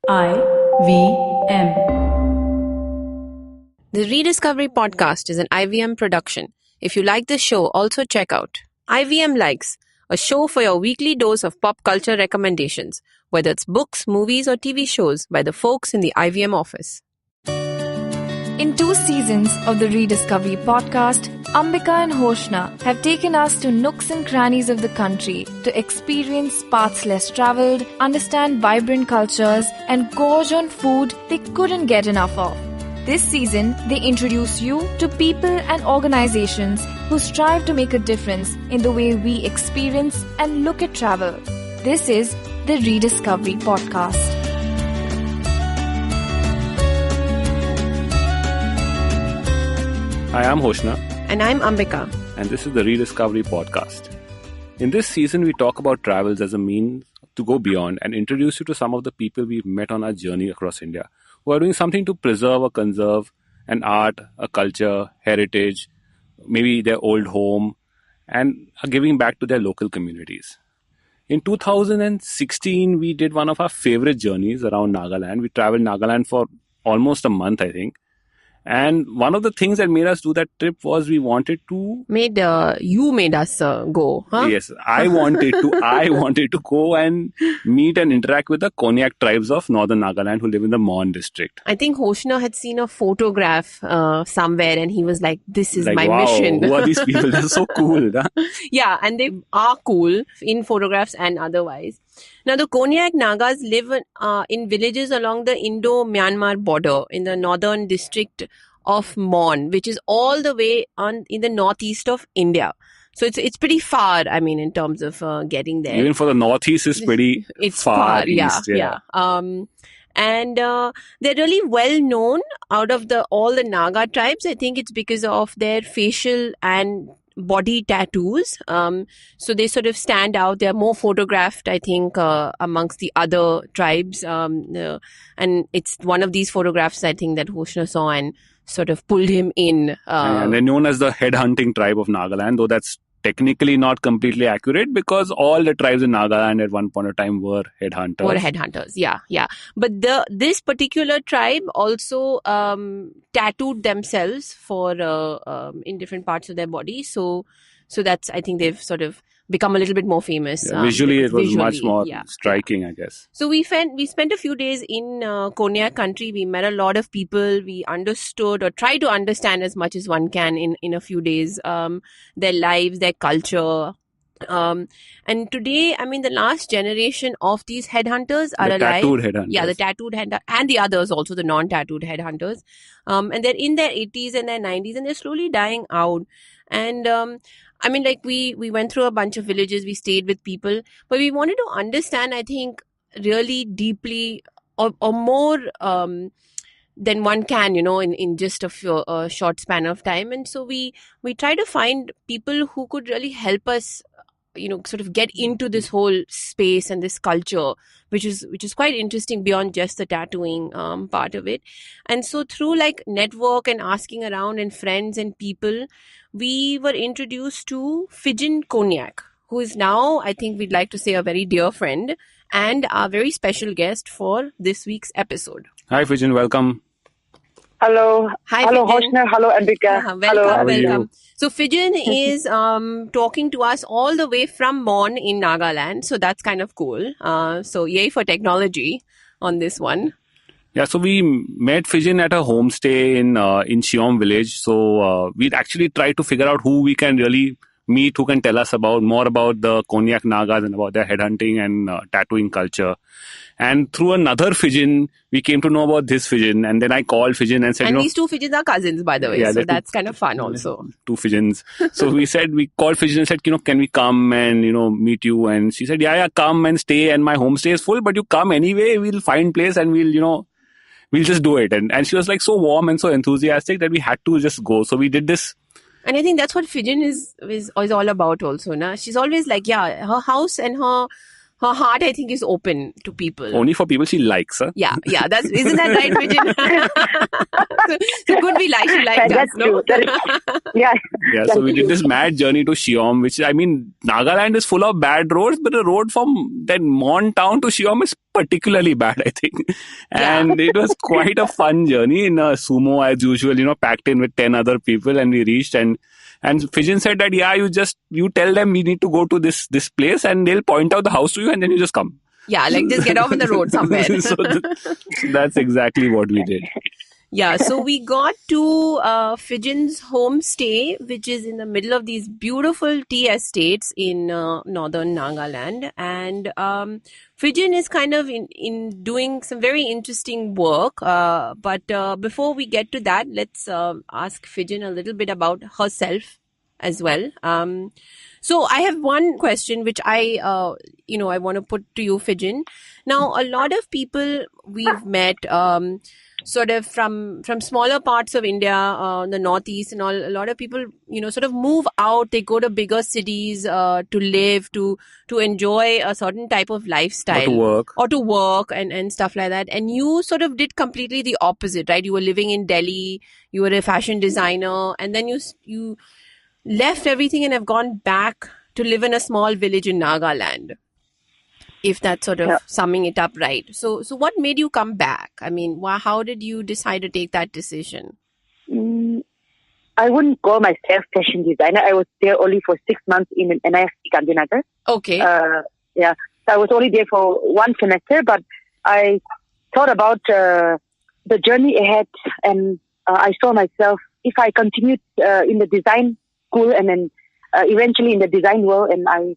IVM. The reDiscovery podcast is an IVM production. If you like this show, also check out IVM Likes, a show for your weekly dose of pop culture recommendations, whether it's books, movies, or TV shows by the folks in the IVM office. In 2 seasons of the reDiscovery podcast, Ambika and Hoshna have taken us to nooks and crannies of the country to experience paths less traveled, understand vibrant cultures, and gorge on food they couldn't get enough of. This season, they introduce you to people and organizations who strive to make a difference in the way we experience and look at travel. This is the reDiscovery podcast. Hi, I'm Hoshna. And I'm Ambika. And this is the reDiscovery podcast. In this season, we talk about travels as a means to go beyond and introduce you to some of the people we've met on our journey across India who are doing something to preserve or conserve an art, a culture, heritage, maybe their old home, and are giving back to their local communities. In 2016, we did one of our favorite journeys around Nagaland. We traveled Nagaland for almost a month, I think. And one of the things that made us do that trip was we wanted to... You made us go, huh? Yes, I wanted to go and meet and interact with the Konyak tribes of northern Nagaland who live in the Mon district. I think Hoshna had seen a photograph somewhere and he was like, this is my wow, mission. Who are these people? They're so cool. Huh? Yeah, and they are cool in photographs and otherwise. Now, the Konyak Nagas live in villages along the Indo-Myanmar border in the northern district of Mon, which is all the way in the northeast of India. So it's pretty far, I mean, in terms of getting there. Even for the northeast, it's pretty far east. Yeah. And they're really well known out of all the Naga tribes. I think it's because of their facial and body tattoos. So they sort of stand out. They're more photographed, I think, amongst the other tribes. And it's one of these photographs, I think, that Hoshna saw and sort of pulled him in. And they're known as the headhunting tribe of Nagaland, though that's technically not completely accurate because all the tribes in Nagaland at one point of time were headhunters. Yeah. But this particular tribe also tattooed themselves for in different parts of their body. So that's, I think they've sort of become a little bit more famous. Yeah, visually, it was much more striking, I guess. So we spent a few days in Konyak country. We met a lot of people. We understood or tried to understand as much as one can in a few days their lives, their culture. And today, I mean, the last generation of these headhunters are alive. Tattooed headhunters. Yeah, the tattooed headhunters and the others also, the non-tattooed headhunters. And they're in their 80s and their 90s and they're slowly dying out. And I mean, like we went through a bunch of villages, we stayed with people, but we wanted to understand, I think, really deeply or more than one can, in just a short span of time. And so we try to find people who could really help us, sort of get into this whole space and this culture, which is quite interesting beyond just the tattooing part of it. And so through like network and asking around and friends and people, we were introduced to Phejin Konyak, who is now, I think we'd like to say, a very dear friend and our very special guest for this week's episode. Hi, Phejin. Welcome. Hello. Hi, hello, Phejin. Hoshna. Hello, Ambika. Welcome. So Phejin is talking to us all the way from Mon in Nagaland. So that's kind of cool. So yay for technology on this one. Yeah, so we met Phejin at a homestay in Shiom village. So we'd actually tried to figure out who we can really meet, who can tell us more about the Konyak Nagas and about their headhunting and tattooing culture. And through another Phejin, we came to know about this Phejin. And then I called Phejin and said, and these two Phejins are cousins, by the way. Yeah, so that's kind of fun also. Two Phejins. So we called Phejin and said, can we come and, meet you? And she said, yeah, come and stay. And my homestay is full, but you come anyway. We'll find place and we'll just do it. And she was like so warm and so enthusiastic that we had to just go. So we did this. And I think that's what Phejin is all about also. Na? She's always like, her house and her heart, I think, is open to people. Only for people she likes, huh? Yeah. Isn't that right, Phejin? so could be like she liked us, no? Yeah, so we did this mad journey to Shiom, which, I mean, Nagaland is full of bad roads, but the road from that Mon town to Shiom is particularly bad, I think. Yeah. And it was quite a fun journey in a sumo as usual, packed in with 10 other people, and we reached and Phejin said that, you tell them we need to go to this place and they'll point out the house to you and then you just come. Yeah, like just get off on the road somewhere. So that's exactly what we did. Yeah, so we got to Phejin's homestay, which is in the middle of these beautiful tea estates in northern Nagaland. And Phejin is kind of in doing some very interesting work. But before we get to that, let's ask Phejin a little bit about herself as well. So I have one question which I want to put to you, Phejin. Now, a lot of people we've met, sort of from smaller parts of India, the northeast and all, a lot of people, sort of move out. They go to bigger cities to live, to enjoy a certain type of lifestyle. Or to work and stuff like that. And you sort of did completely the opposite, right? You were living in Delhi, you were a fashion designer, and then you left everything and have gone back to live in a small village in Nagaland. If that's sort of summing it up right. So what made you come back? I mean, how did you decide to take that decision? I wouldn't call myself fashion designer. I was there only for 6 months in an NIFT Gandhinagar. Okay. So I was only there for 1 semester, but I thought about the journey ahead, and I saw myself, if I continued in the design school and then eventually in the design world, and I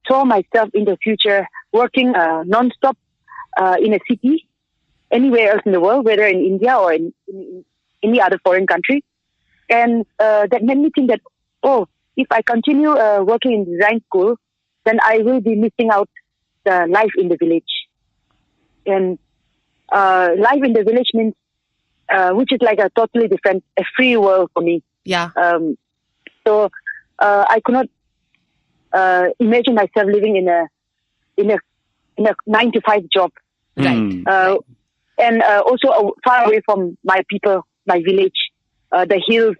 saw myself in the future working non-stop in a city, anywhere else in the world, whether in India or in any other foreign country. And that made me think that, if I continue working in design school, then I will be missing out the life in the village. And life in the village means, which is like a totally different, a free world for me. Yeah. So I could not imagine myself living in a 9-to-5 job, Right. and also far away from my people, my village, the hills,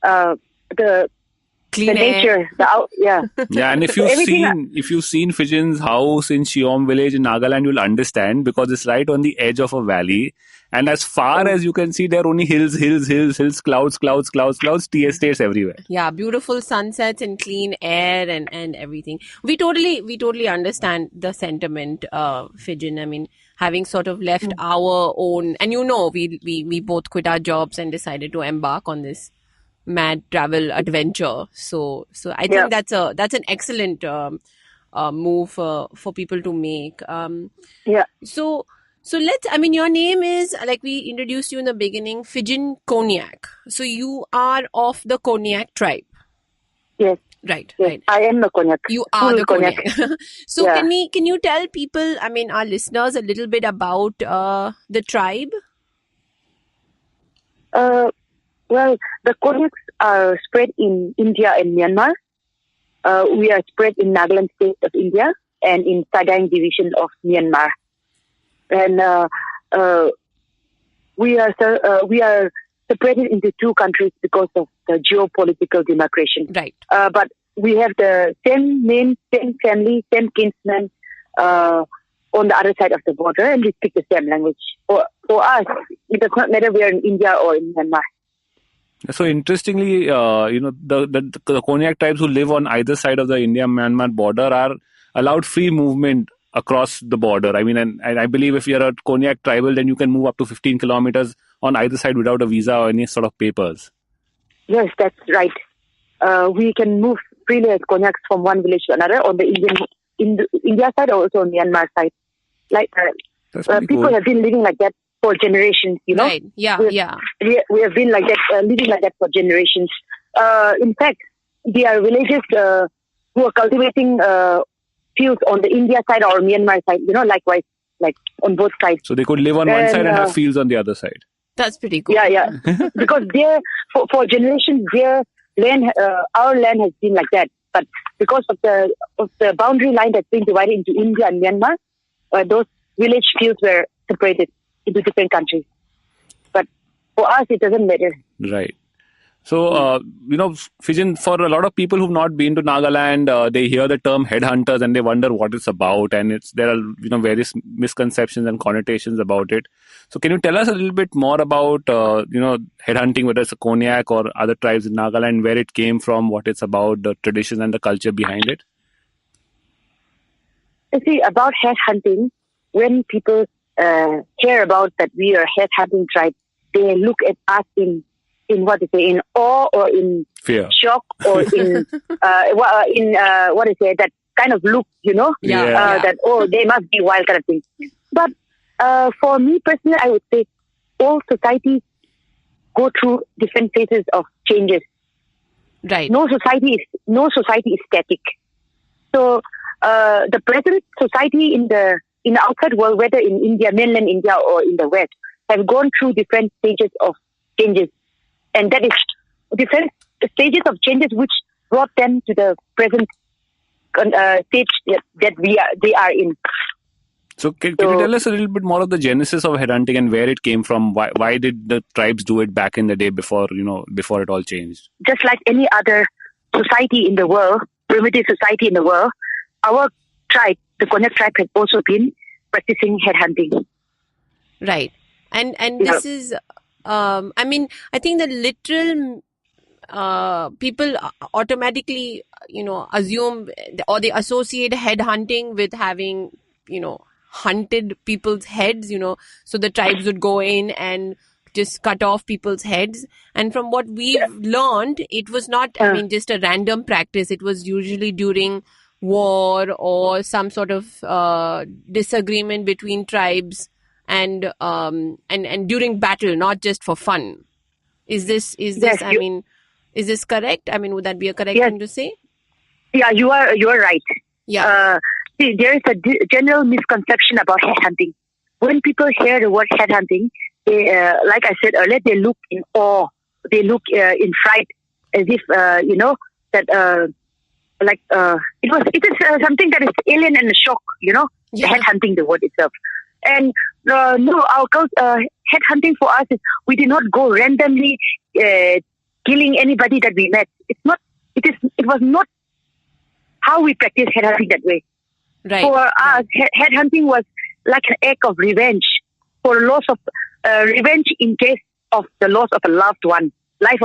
the Clean nature, Yeah, and if you've seen Phejin's house in Shiom village in Nagaland, you'll understand, because it's right on the edge of a valley. And as far as you can see, there are only hills, clouds, tea estates everywhere. Yeah, beautiful sunsets and clean air and everything. We totally understand the sentiment, Phejin. I mean, having sort of left our own, and we both quit our jobs and decided to embark on this mad travel adventure. So I think that's an excellent move for people to make. So your name is, like we introduced you in the beginning, Phejin Konyak. So you are of the Konyak tribe. Yes. Right, yes, right. I am the Konyak. You are the Konyak. So can you tell people, our listeners, a little bit about the tribe? Well, the Konyaks are spread in India and Myanmar. We are spread in Nagaland state of India and in Sadang division of Myanmar. And we are separated into 2 countries because of the geopolitical demarcation. Right. But we have the same name, same family, same kinsmen on the other side of the border, and we speak the same language. For us, it does not matter we are in India or in Myanmar. So interestingly, the Konyak tribes who live on either side of the India-Myanmar border are allowed free movement across the border. I mean, and I believe if you're a Konyak tribal, then you can move up to 15 kilometers on either side without a visa or any sort of papers. Yes, that's right. We can move freely as Konyaks from one village to another on the India side or also on Myanmar side. Like people have been living like that for generations, Right. Yeah. We have been like that, living like that for generations. In fact, there are villages who are cultivating fields on the India side or Myanmar side, likewise, like on both sides. So they could live on one side and have fields on the other side. That's pretty cool. Yeah. Because for generations, their land, our land has been like that. But because of the boundary line that's been divided into India and Myanmar, those village fields were separated into different countries. But for us, it doesn't matter. Right. So, Phejin, for a lot of people who've not been to Nagaland, they hear the term headhunters and they wonder what it's about. And there are, various misconceptions and connotations about it. So, can you tell us a little bit more about, headhunting, whether it's a Konyak or other tribes in Nagaland, where it came from, what it's about, the tradition and the culture behind it? You see, about headhunting, when people hear about that we are a headhunting tribe, they look at us in what they say, in awe or in fear, shock, or in that kind of look, that, oh, they must be wild kind of thing. But for me personally, I would say all societies go through different phases of changes. Right. No society is static. So the present society in the outside world, whether in India, mainland India, or in the West, have gone through different stages of changes. And that is different stages of changes which brought them to the present stage that they are in. So can you tell us a little bit more of the genesis of headhunting and where it came from? Why did the tribes do it back in the day before it all changed? Just like any other society in the world, primitive society in the world, our tribe, the Konyak tribe, has also been practicing headhunting. Right. And this is... I think the literal people automatically, assume or they associate headhunting with having, hunted people's heads, so the tribes would go in and just cut off people's heads. And from what we've learned, it was not, just a random practice. It was usually during war or some sort of disagreement between tribes. And during battle, not just for fun. Is this correct? Would that be a correct thing to say? Yeah, you are right. Yeah. See, there is a general misconception about headhunting. When people hear the word headhunting, they, like I said earlier, they look in awe. They look in fright, as if it is something that is alien and a shock. Headhunting, the word itself. And no, our headhunting for us is we did not go randomly killing anybody that we met. It was not how we practice headhunting that way. Right. For us, headhunting was like an act of revenge for loss of revenge in case of the loss of a loved one, loss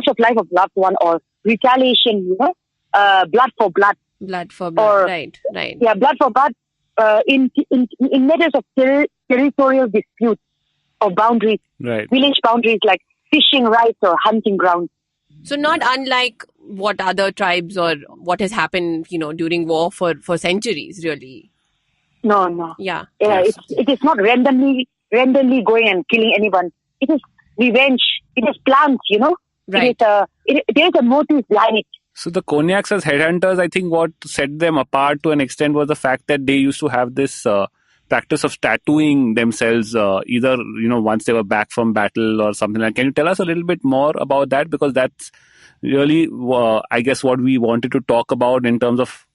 of life of loved one, or retaliation. Blood for blood. Blood for blood. Right. Yeah, blood for blood. In matters of territorial disputes or boundaries, right. Village boundaries like fishing rights or hunting grounds. So not unlike what other tribes or what has happened, during war for centuries, really. No. Yeah. Yes. It is not randomly going and killing anyone. It is revenge. It is planned, Right. There is a motive behind it. So the Konyaks as headhunters, I think what set them apart to an extent was the fact that they used to have this practice of tattooing themselves, either, once they were back from battle or something like that. Can you tell us a little bit more about that? Because that's really, I guess, what we wanted to talk about in terms of,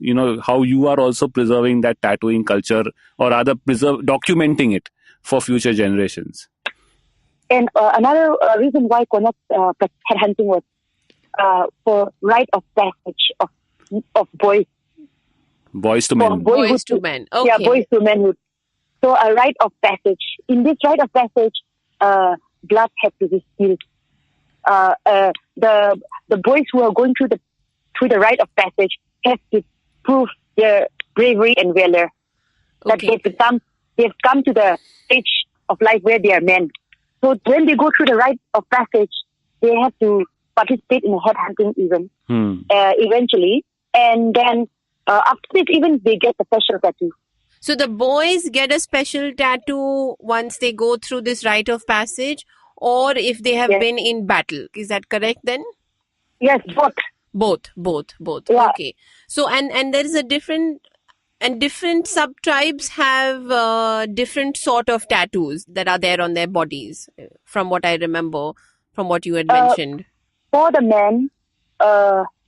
how you are also preserving that tattooing culture, or rather documenting it for future generations. And another reason why Konyak headhunting was for rite of passage of boys. Boys to men. Boys to men. Okay. Yeah, boys to manhood. So a rite of passage. In this rite of passage, blood had to be spilled. The boys who are going through the rite of passage have to prove their bravery and valor. Okay. That they've come to the stage of life where they are men. So when they go through the rite of passage, they have to participate in a headhunting event eventually, and then after this event, they get a special tattoo. So the boys get a special tattoo once they go through this rite of passage, or if they have been in battle. Is that correct then? Yes, both. Yeah. Okay. So and there is a different sub-tribes have different sort of tattoos that are there on their bodies, from what I remember, from what you had mentioned. For the men,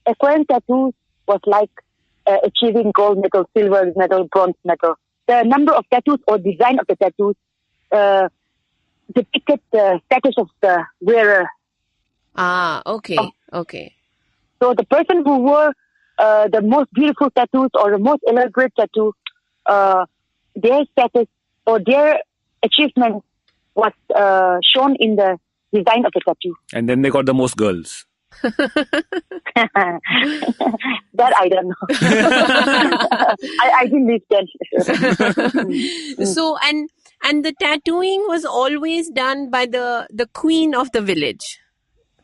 aquarium tattoos was like achieving gold medal, silver medal, bronze medal. The number of tattoos or design of the tattoos depicted the status of the wearer. Ah, okay, Oh, okay. so the person who wore the most beautiful tattoos or the most elaborate tattoo, their status or their achievement was shown in the design of the tattoo. And then they got the most girls. That I don't know. I didn't live then. So and the tattooing was always done by the queen of the village,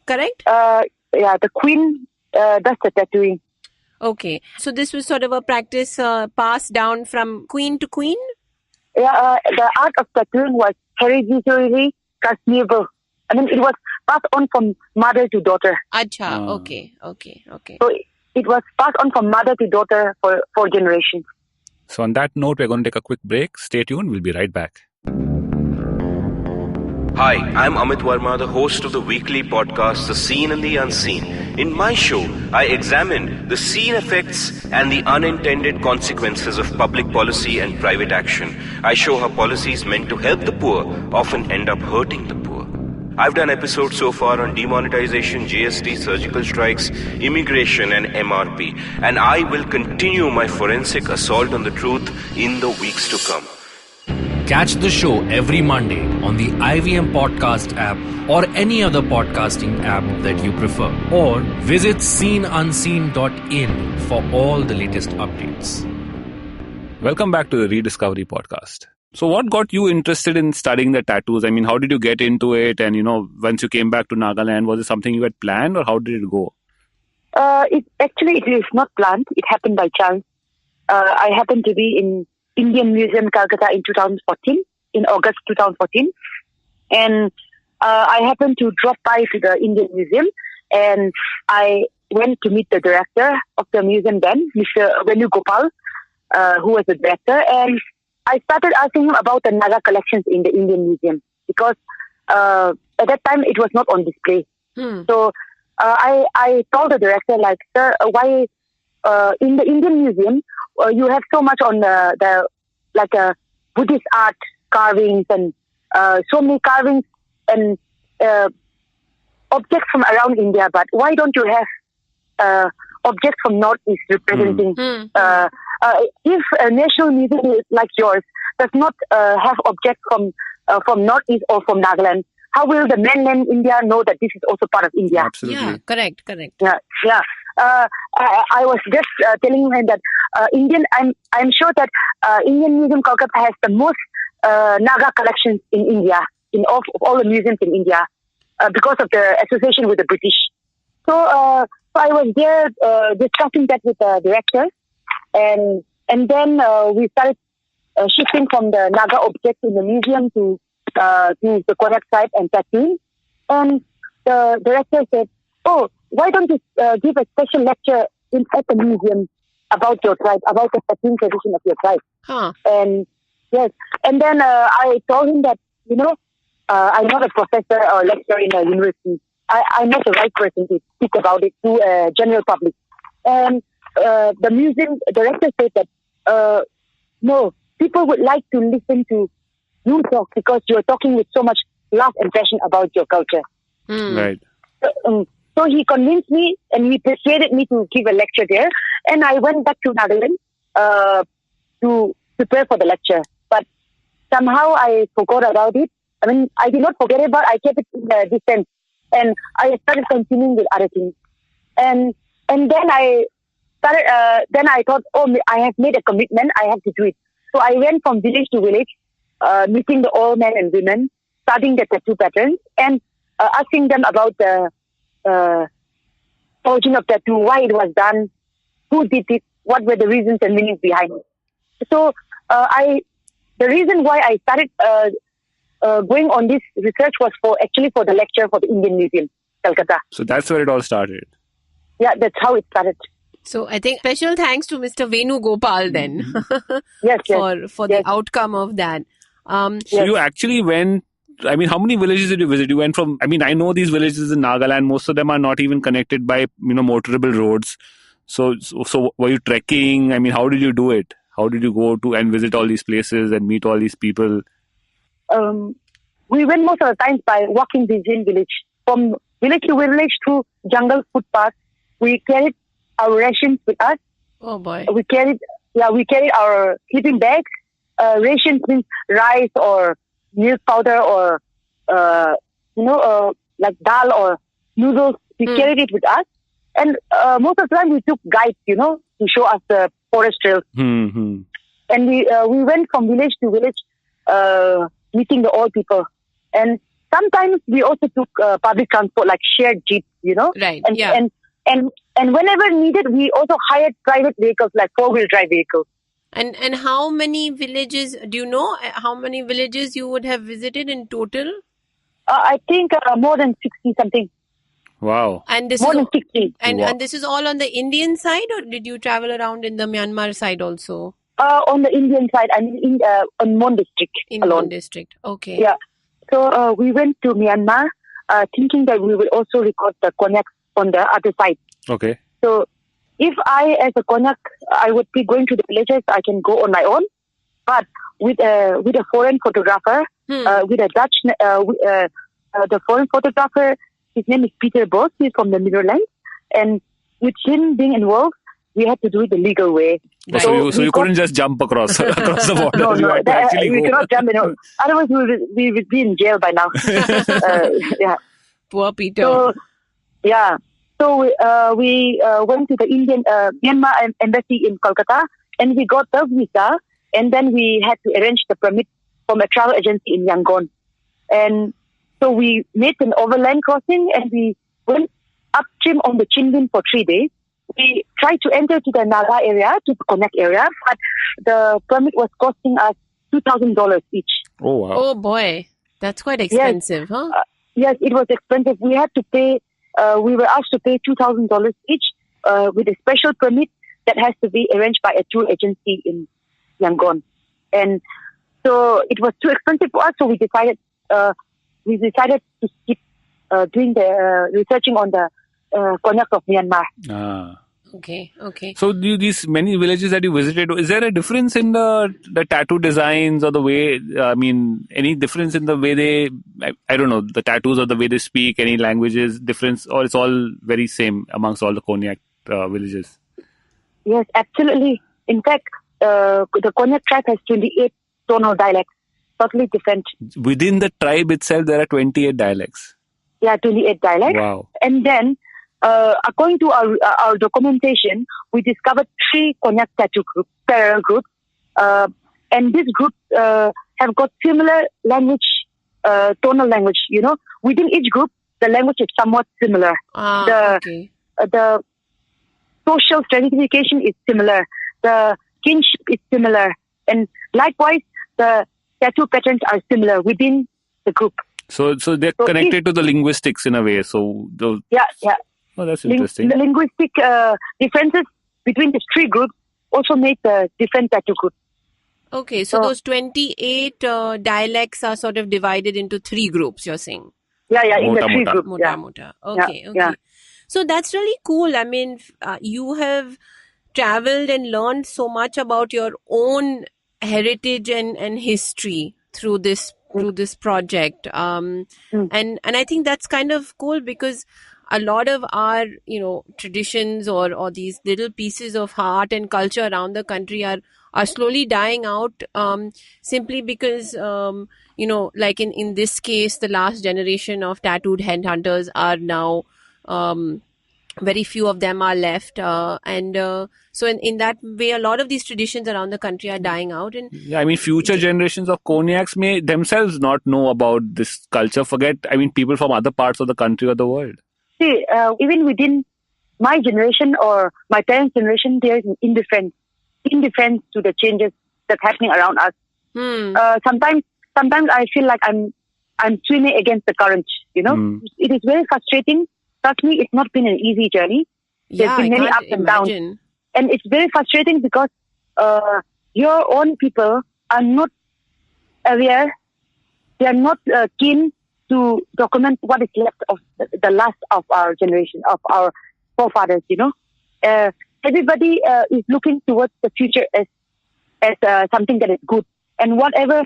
correct? Yeah, the queen does the tattooing. Okay, so this was sort of a practice passed down from queen to queen. Yeah, the art of tattooing was hereditarily transferable. I mean, it was passed on from mother to daughter. Acha, okay. So it was passed on from mother to daughter for generations. So on that note, we're going to take a quick break. Stay tuned. We'll be right back. Hi, I'm Amit Verma, the host of the weekly podcast, The Seen and the Unseen. In my show, I examine the seen effects and the unintended consequences of public policy and private action. I show how policies meant to help the poor often end up hurting the poor. I've done episodes so far on demonetization, GST, surgical strikes, immigration and MRP. And I will continue my forensic assault on the truth in the weeks to come. Catch the show every Monday on the IVM Podcast app or any other podcasting app that you prefer. Or visit seenunseen.in for all the latest updates. Welcome back to the reDiscovery podcast. So what got you interested in studying the tattoos? I mean, how did you get into it? And, once you came back to Nagaland, was it something you had planned or how did it go? It is not planned. It happened by chance. I happened to be in Indian Museum, Calcutta in 2014, in August 2014. And I happened to drop by to the Indian Museum and I went to meet the director of the museum then, Mr. Venu Gopal, who was the director. And I started asking him about the Naga collections in the Indian Museum because at that time it was not on display. So I told the director, like, sir, why in the Indian Museum you have so much on the Buddhist art carvings and so many carvings and objects from around India, but why don't you have objects from Northeast representing? If a national museum like yours does not have objects from Northeast or from Nagaland, how will the mainland India know that this is also part of India? Absolutely. Yeah, correct. Yeah. I was just telling him that I'm sure that Indian Museum Kolkata has the most Naga collections in India, in all the museums in India, because of the association with the British. So I was there discussing that with the director, and then we started shifting from the Naga objects in the museum to the Konyak site and tattooing. And the director said, "Oh, why don't you give a special lecture at the museum about your tribe, about the tattooing tradition of your tribe?" And yes, and then I told him that I'm not a professor or lecturer in a university. I'm not the right person to speak about it to a general public. And the museum director said that no, people would like to listen to you talk because you're talking with so much love and passion about your culture. Right. So he convinced me and he persuaded me to give a lecture there. And I went back to Nagaland to prepare for the lecture. But somehow I forgot about it. I mean, I did not forget it, but I kept it in the distance. And I started continuing with other things. And then I started, then I thought, I have made a commitment. I have to do it. So I went from village to village, meeting the old men and women, studying the tattoo patterns and asking them about the origin of tattoo, why it was done, who did it, what were the reasons and meanings behind it. So the reason why I started going on this research was for the lecture for the Indian Museum, Calcutta. So that's where it all started. Yeah, that's how it started. So I think special thanks to Mr. Venu Gopal then Yes, for the outcome of that. So you actually went, I mean, how many villages did you visit? You went from, I mean, I know these villages in Nagaland, most of them are not even connected by, motorable roads. So were you trekking? I mean, how did you do it? How did you go to and visit all these places and meet all these people? We went most of the times by walking within village from village to village through jungle footpaths. We carried our rations with us. Oh boy. We carried our sleeping bags. Rations means rice or milk powder or like dal or noodles. We carried it with us, and most of the time we took guides, to show us the forest trails. Mm-hmm. And we went from village to village, meeting the old people. And sometimes we also took public transport, like shared jeeps, Right. And whenever needed, we also hired private vehicles, like 4-wheel drive vehicles. And how many villages, do you know how many villages you would have visited in total? I think more than 60 something. Wow. And this More is than 60. and this is all on the Indian side, or did you travel around in the Myanmar side also? On the Indian side, I mean, on Mon district In alone. one district. Okay. Yeah. So we went to Myanmar, thinking that we will also record the Konyak on the other side. Okay. So if I, as a Konyak, I would be going to the villages, I can go on my own. But with a foreign photographer, with a Dutch, the foreign photographer, his name is Peter Bos, he's from the Netherlands. And with him being involved, we had to do it the legal way. Right. So you couldn't just jump across the border. No, You had to actually we go. cannot jump in. Otherwise, we would be in jail by now. Yeah. Poor Peter. So, yeah. So we went to the Myanmar embassy in Kolkata, and we got the visa, and then we had to arrange the permit from a travel agency in Yangon. And so we made an overland crossing, and we went upstream on the Chinbin for 3 days. We tried to enter to the Naga area, to the Konyak area, but the permit was costing us $2,000 each. Oh, wow. Oh boy, that's quite expensive, huh? Yes, it was expensive. We had to pay. We were asked to pay $2,000 each with a special permit that has to be arranged by a tour agency in Yangon. And so it was too expensive for us. So we decided to skip doing the researching on the Konyak of Myanmar. Ah. Okay. So these many villages that you visited, is there a difference in the tattoo designs or the way, any difference in the way they, I don't know, the tattoos or the way they speak, any languages difference, or it's all very same amongst all the Konyak villages? Yes, absolutely. In fact, the Konyak tribe has 28 tonal dialects, totally different. Within the tribe itself, there are 28 dialects. Yeah, 28 dialects. Wow. And then, according to our documentation, we discovered 3 Konyak tattoo groups, parallel groups. And these groups have got similar language, tonal language, Within each group, the language is somewhat similar. Okay. The social stratification is similar. The kinship is similar. And likewise, the tattoo patterns are similar within the group. So they're connected to the linguistics in a way. So Yeah. Oh, that's interesting. The linguistic differences between these 3 groups also make the different tattoo groups. Okay, so those 28 dialects are sort of divided into 3 groups, you're saying? Yeah, in the Mota, 3 mota. groups. Mota. Okay. Yeah. So that's really cool. I mean, you have traveled and learned so much about your own heritage and history through this project. And I think that's kind of cool, because a lot of our, traditions or these little pieces of art and culture around the country are slowly dying out, simply because, like in this case, the last generation of tattooed headhunters are now, very few of them are left. So in that way, a lot of these traditions around the country are dying out. And yeah, future generations of Konyaks may themselves not know about this culture. Forget, people from other parts of the country or the world. See, even within my generation or my parents' generation, there is indifference to the changes that's happening around us. Sometimes I feel like I'm swimming against the current. It is very frustrating. Trust me, it's not been an easy journey. There's been many ups and downs, and it's very frustrating because your own people are not aware. They are not keen to document what is left of the last of our generation, of our forefathers, Everybody is looking towards the future as something that is good. And whatever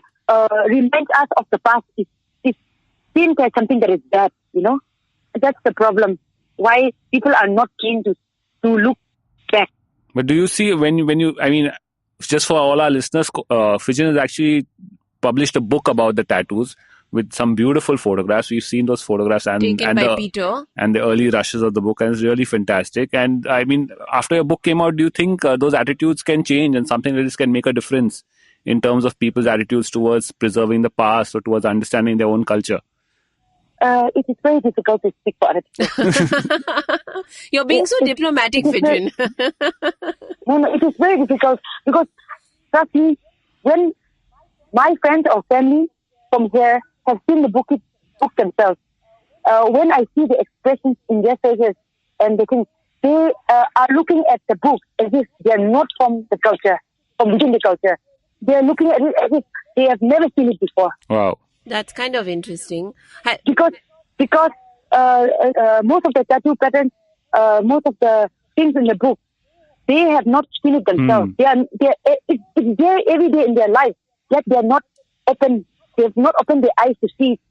reminds us of the past is seen as something that is bad, that's the problem. Why people are not keen to look back. But do you see when you I mean, just for all our listeners, Phejin has actually published a book about the tattoos with some beautiful photographs. We've seen those photographs Taken by Peter. And the early rushes of the book, and it's really fantastic. And I mean, after your book came out, do you think those attitudes can change and something like this can make a difference in terms of people's attitudes towards preserving the past or towards understanding their own culture? It is very difficult to speak for other people. You're being so diplomatic, Phejin. No, it is very difficult because, trust me, when my friends or family from here have seen the book themselves, when I see the expressions in their faces and they think they are looking at the book as if they are not from the culture, from within the culture. They are looking at it as if they have never seen it before. Wow. That's kind of interesting. Because most of the tattoo patterns, most of the things in the book, they have not seen it themselves. It's there every day in their life, yet they are not open. They have not opened their eyes to see it.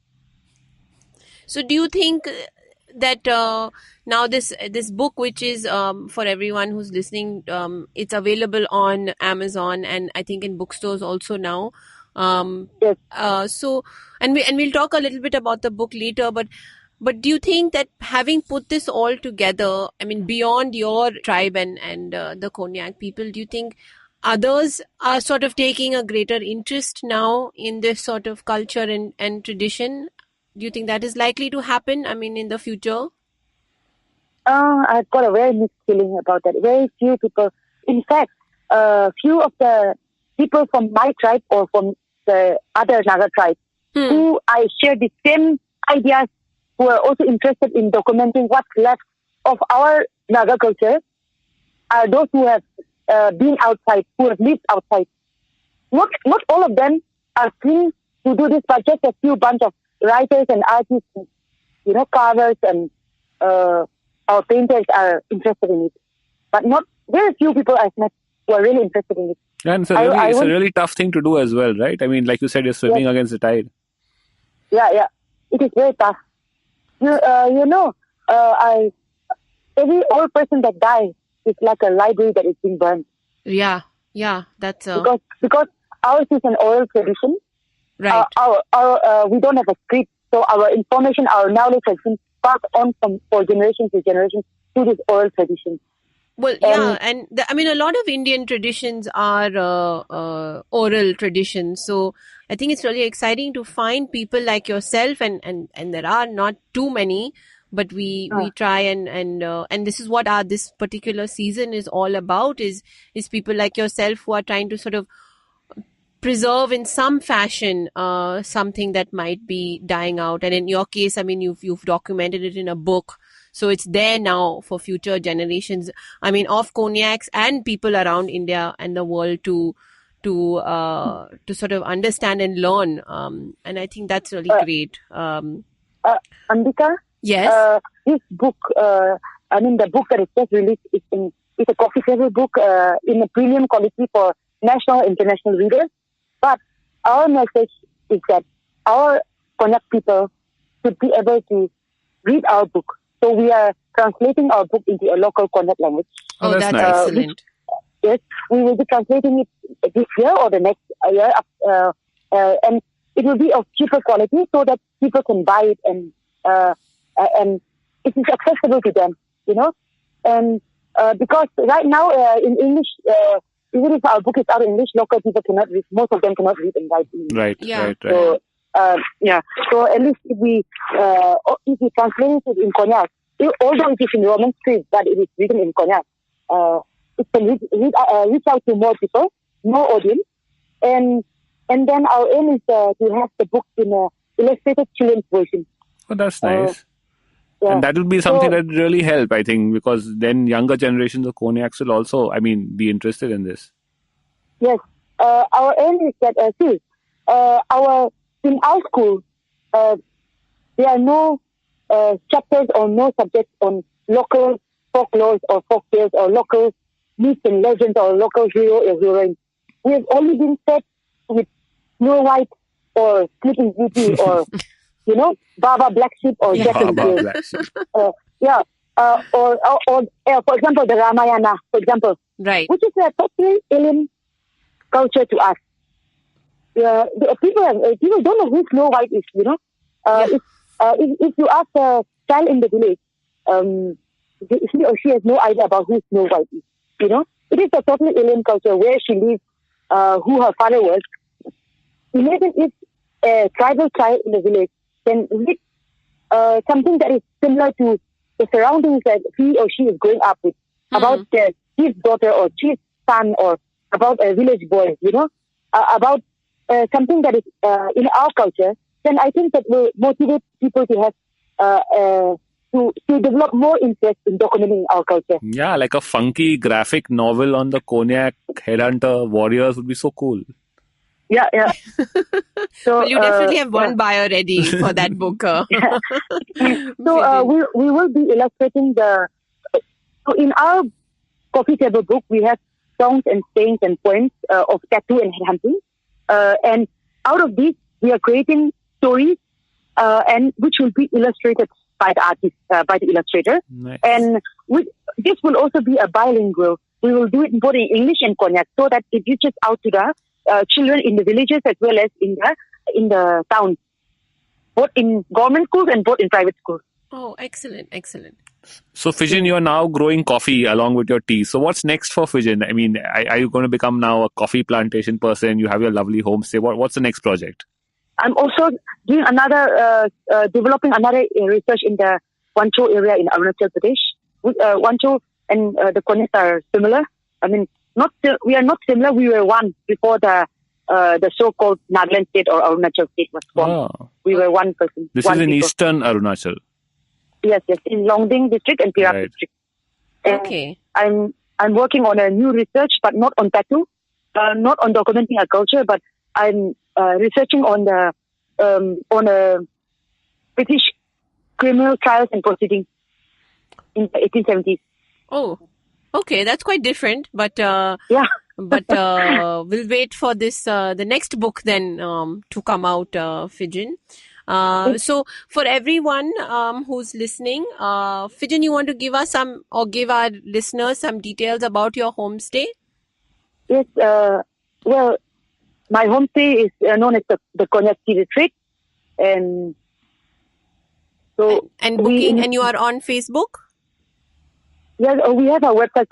So, do you think that now this book, which is for everyone who's listening, it's available on Amazon and I think in bookstores also now. Yes. So, and we'll talk a little bit about the book later, but do you think that having put this all together, I mean, beyond your tribe and the Konyak people, do you think others are sort of taking a greater interest now in this sort of culture and tradition? Do you think that is likely to happen, I mean, in the future? I've got a very mixed feeling about that. Very few people, in fact, few of the people from my tribe or from the other Naga tribe who I share the same ideas, who are also interested in documenting what's left of our Naga culture, are those who have been outside, who have lived outside. Not all of them are keen to do this, but just a few bunch of writers and artists, carvers and our painters are interested in it. But not very few people I've met who are really interested in it. And it's a really tough thing to do as well, right? I mean, like you said, you're swimming against the tide. Yeah. It is very tough. Every old person that dies is like a library that is being burned. Yeah, that's because ours is an oral tradition. Right. We don't have a script, so our information, our knowledge has been passed on for generation to generation through this oral tradition. Well, and a lot of Indian traditions are oral traditions. So I think it's really exciting to find people like yourself, and there are not too many, but we try and this is what this particular season is all about, is people like yourself who are trying to sort of preserve in some fashion something that might be dying out. And in your case, I mean, you've documented it in a book. So it's there now for future generations, I mean, of Konyaks and people around India and the world to sort of understand and learn. And I think that's really great. Ambika? Yes? This book, the book that is just released is a coffee table book in a premium quality for national and international readers. But our message is that our Konyak people should be able to read our book. So we are translating our book into a local Konyak language. Oh, that's excellent. Yes, we will be translating it this year or the next year. And it will be of cheaper quality so that people can buy it and it is accessible to them, And because right now in English, even if our book is out in English, local people cannot read. Most of them cannot read and write English. Right. So, So at least if we translate it in Konyak, although it is in Roman script, but it is written in Konyak, it can reach out to more people, more audience, and then our aim is to have the book in a illustrated children's version. Oh, that's nice. And that will be something that really help, I think, because then younger generations of Konyaks will also, be interested in this. Yes. Our aim is that, in our school, there are no chapters or no subjects on local folklore or folk tales or local myths and legends or local hero or heroine. We have only been set with Snow White or Sleeping Beauty or, Baba Black Sheep or Jack and Baba Jill. Black Sheep. Or for example, the Ramayana, for example, Right. which is a totally alien culture to us. People don't know who Snow White is, If you ask a child in the village, he or she has no idea about who Snow White is, It is a totally alien culture, where she lives, who her father was. Imagine if a tribal child in the village can read something that is similar to the surroundings that he or she is growing up with, about his daughter or his son, or about a village boy, about something that is in our culture, then I think that will motivate people to have to develop more interest in documenting our culture. Yeah, like a funky graphic novel on the Konyak headhunter warriors would be so cool. Yeah. So Well, you definitely have one bio ready for that book. So we will be illustrating so in our coffee table book, we have songs and sayings and poems of tattoo and headhunting. And out of these, we are creating stories, and which will be illustrated by the artist, by the illustrator. Nice. And this will also be a bilingual. We will do it both in English and Konyak, so that it reaches out to the children in the villages as well as in the towns, both in government schools and both in private schools. Oh, excellent. So, Phejin, you're now growing coffee along with your tea. So, what's next for Phejin? I mean, are you going to become now a coffee plantation person? You have your lovely homestay. What's the next project? I'm also doing developing another research in the Wancho area in Arunachal Pradesh. Wancho and the Konyak are similar. I mean, we are not similar. We were one before the so-called Nagaland state or Arunachal state was formed. Oh. We were one person. This one is in people. eastern Arunachal. Yes, in Longding district and Tirap district. And Okay. I'm working on a new research, but not on tattoo, not on documenting a culture, but I'm researching on the British criminal trials and proceedings in the 1870s. Oh, okay. That's quite different, but Yeah. but we'll wait for this the next book then to come out, Phejin. So for everyone who's listening, Phejin, you want to give us give our listeners some details about your homestay? Yes. Well, my homestay is known as the Konyak Tea Retreat, and so And booking, and you are on Facebook? Yes, we have our website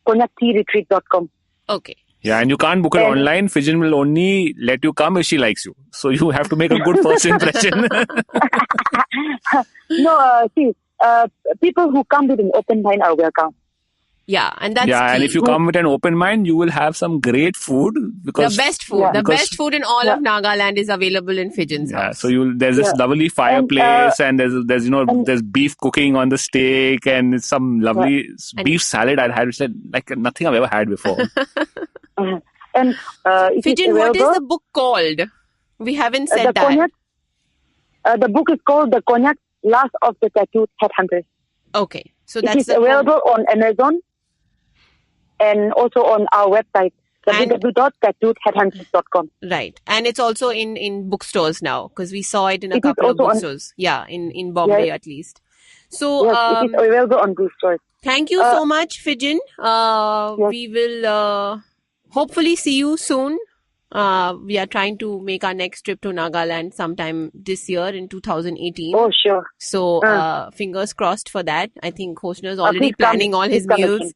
www.konyaktearetreat.com. Okay. Yeah, and you can't book it online. Phejin will only let you come if she likes you. So you have to make a good first impression. No, people who come with an open mind are welcome. Yeah, and that's Yeah, and key. if you come with an open mind, you will have some great food. Because The best food. The best food in all of Nagaland is available in Phejin's house. so there's this lovely fireplace, and there's beef cooking on the steak, and some lovely beef salad I had, which is like nothing I've ever had before. And Phejin, what is the book called? We haven't said that. Konyak, the book is called The Konyak Last of the Tattooed Headhunters. Okay, so It that's is available on Amazon and also on our website, www.tattooedheadhunters.com. Right, and it's also in bookstores now, because we saw it in a It is couple of also on- bookstores. Yeah, in Bombay at least. So Yes, it is available on bookstores. thank you so much, Phejin. We will hopefully see you soon. We are trying to make our next trip to Nagaland sometime this year in 2018. Oh, sure. So fingers crossed for that. I think Hoshna is already please come. planning all his Please come meals.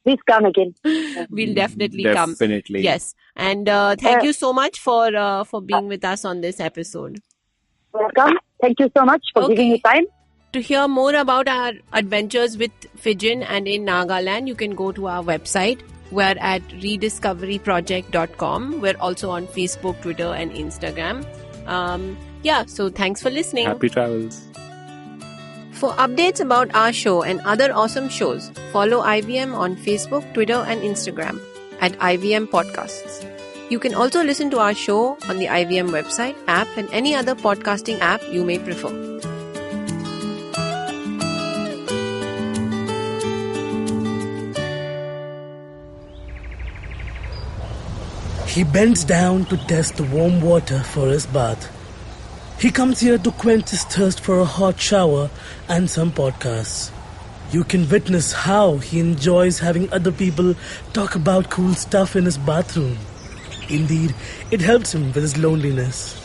Please come again. We'll definitely come. Definitely. Yes. And thank you so much for being with us on this episode. Welcome. Thank you so much for giving me time. To hear more about our adventures with Phejin and in Nagaland, you can go to our website. We're at reDiscoveryproject.com. We're also on Facebook, Twitter, and Instagram. So thanks for listening. Happy travels. For updates about our show and other awesome shows, follow IVM on Facebook, Twitter, and Instagram at IVM Podcasts. You can also listen to our show on the IVM website, app, and any other podcasting app you may prefer. He bends down to test the warm water for his bath. He comes here to quench his thirst for a hot shower and some podcasts. You can witness how he enjoys having other people talk about cool stuff in his bathroom. Indeed, it helps him with his loneliness.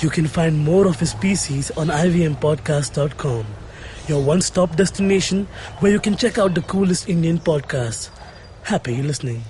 You can find more of his species on ivmpodcast.com, your one-stop destination where you can check out the coolest Indian podcasts. Happy listening.